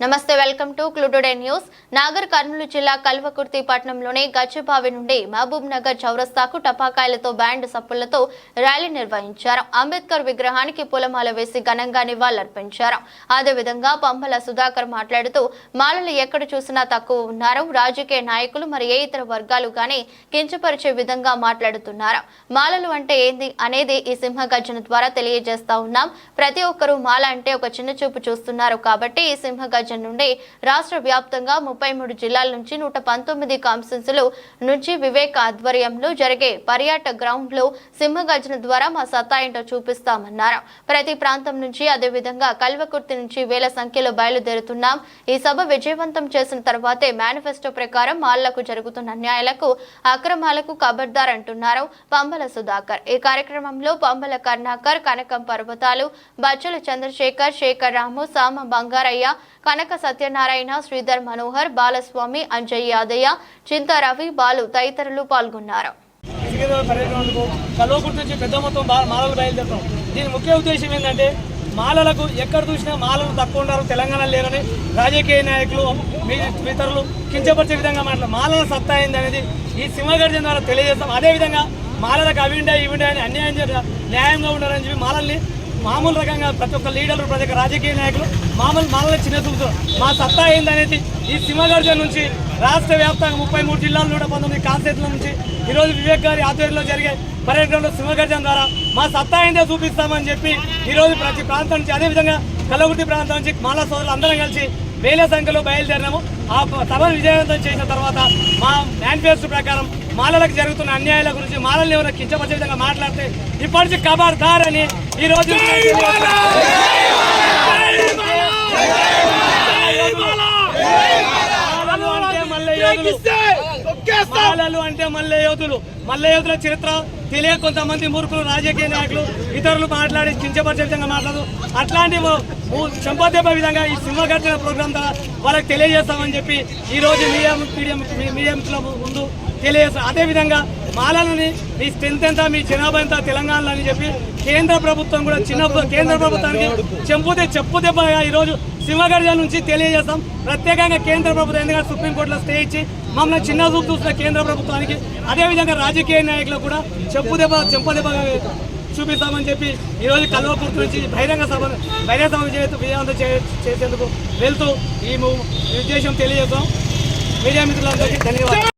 నమస్తే welcome to క్లూటుడే news. Nagar Kurnool జిల్లా కల్వకుర్తి పట్టణంలోని గచ్చిబావి నుండి మహబూబ్ నగర్ చౌరస్తాకు టపాకాయలతో బ్యాండ్ సప్పులతో ర్యాలీ నిర్వహించారు. అంబేద్కర్ విగ్రహానికి పూలమాల వేసి ఘనంగా నివాళులర్పించారు. అదేవిధంగా పంపల సుధాకర్ మాట్లాడుతూ మాలలు ఎక్కడ చూసినా తక్కువ ఉన్నారు, రాజకీయ నాయకులు మరి ఏ ఇతర వర్గాలు గానీ కించపరిచే విధంగా మాట్లాడుతున్నారు. మాలలు అంటే ఏంది అనేది ఈ సింహగర్జన ద్వారా తెలియజేస్తా ఉన్నాం. ప్రతి ఒక్కరూ మాల అంటే ఒక చిన్న చూపు చూస్తున్నారు కాబట్టి ఈ సింహగర్జన నుండి రాష్ట్ర వ్యాప్తంగా 33 జిల్లాల నుంచి 119 కాన్స్టిట్యూన్సీల నుంచి వివేక్ ఆధ్వర్యంలో జరిగే పర్యాటక గ్రౌండ్ లో సింహగర్జన ద్వారా మా సత్తా ఏంటో చూపిస్తామన్నారు. ప్రతి ప్రాంతం నుంచి అదేవిధంగా కల్వకుర్తి నుంచి వేల సంఖ్యలో బయలుదేరుతున్నాం. ఈ సభ విజయవంతం చేసిన తర్వాతే మేనిఫెస్టో ప్రకారం మాలకు జరుగుతున్న అన్యాయాలకు అక్రమాలకు ఖబర్దార్ అంటున్నారు పంబల సుధాకర్. ఈ కార్యక్రమంలో పంబల కర్ణాకర్, కనకం పర్వతాలు, బచ్చల చంద్రశేఖర్, శేఖర్ రాము, సామ బంగారయ్య, కనక సత్యనారాయణ, శ్రీధర్ మనోహర్, బాలస్వామి, అంజయ్ యాదయ్య, చింత రవి, బాలు తదితరులు పాల్గొన్నారు. దీని ముఖ్య ఉద్దేశం ఏంటంటే మాలలకు ఎక్కడ చూసినా మాలలు తక్కువ ఉన్నారు, తెలంగాణ లేరని రాజకీయ నాయకులు ఇతరులు కించపరిచే విధంగా మాలల సత్తా అయింది అనేది ఈ సింహగర్జన ద్వారా తెలియజేస్తాం. అదేవిధంగా మాలలకు అవి ఉండే ఇవి ఉండే అని అన్యాయం న్యాయంగా ఉండాలని చెప్పి మాలల్ని మామూలు రకంగా ప్రతి ఒక్క లీడర్లు, ప్రతి ఒక్క రాజకీయ నాయకులు మాలల చిన్న చూపుతారు. మా సత్తా ఏందనేది ఈ సింహగర్జన నుంచి రాష్ట్ర వ్యాప్తంగా 33 జిల్లాల 119 కాన్స్టిట్యూన్సీల నుంచి ఈరోజు వివేక్ గారి ఆధ్వర్యంలో జరిగే పర్యటనలో సింహగర్జన ద్వారా మా సత్తా ఏందో చూపిస్తామని చెప్పి ఈరోజు ప్రతి ప్రాంతం నుంచి, అదేవిధంగా కల్లకుర్తి ప్రాంతం నుంచి మాలా సోదరులు అందరం కలిసి వేల సంఖ్యలో బయలుదేరినాము. ఆ సభను విజయవంతం చేసిన తర్వాత మా మేనిఫెస్టో ప్రకారం మాలలకు జరుగుతున్న అన్యాయాల గురించి, మాలల్ని ఎవరైనా కించపరిచే విధంగా మాట్లాడితే ఇప్పటి నుంచి ఖబర్దార్ అని ఈ రోజు మాలలు అంటే మల్ల యోధుల చరిత్ర తెలియక కొంతమంది మూర్ఖులు, రాజకీయ నాయకులు ఇతరులు మాట్లాడి కించపరిచే విధంగా మాట్లాడదు. అట్లాంటి చెంపదెబ్బ విధంగా ఈ సింహగర్జన ప్రోగ్రాం ద్వారా వాళ్ళకి తెలియజేస్తామని చెప్పి ఈ రోజు మీడియా ముందు తెలియజేస్తాం. అదేవిధంగా మాలలని మీ స్ట్రెంత్ ఎంత, మీ జనాభా ఎంత తెలంగాణలో అని చెప్పి కేంద్ర ప్రభుత్వం కూడా కేంద్ర ప్రభుత్వానికి చెప్పు దెబ్బగా ఈరోజు సింహగర్జన నుంచి తెలియజేస్తాం. ప్రత్యేకంగా కేంద్ర ప్రభుత్వం ఎందుకంటే సుప్రీంకోర్టులో స్టే ఇచ్చి మమ్మల్ని చిన్న చూపు చూస్తున్న కేంద్ర ప్రభుత్వానికి, అదేవిధంగా రాజకీయ నాయకులకు కూడా చెంపదెబ్బగా చూపిస్తామని చెప్పి ఈరోజు కల్వకుర్తి నుంచి బహిరంగ సభ విజయవంతం చేసేందుకు వెళ్తూ ఈ ఉద్దేశం తెలియజేస్తాం. మీడియా మిత్రులందరికీ ధన్యవాదాలు.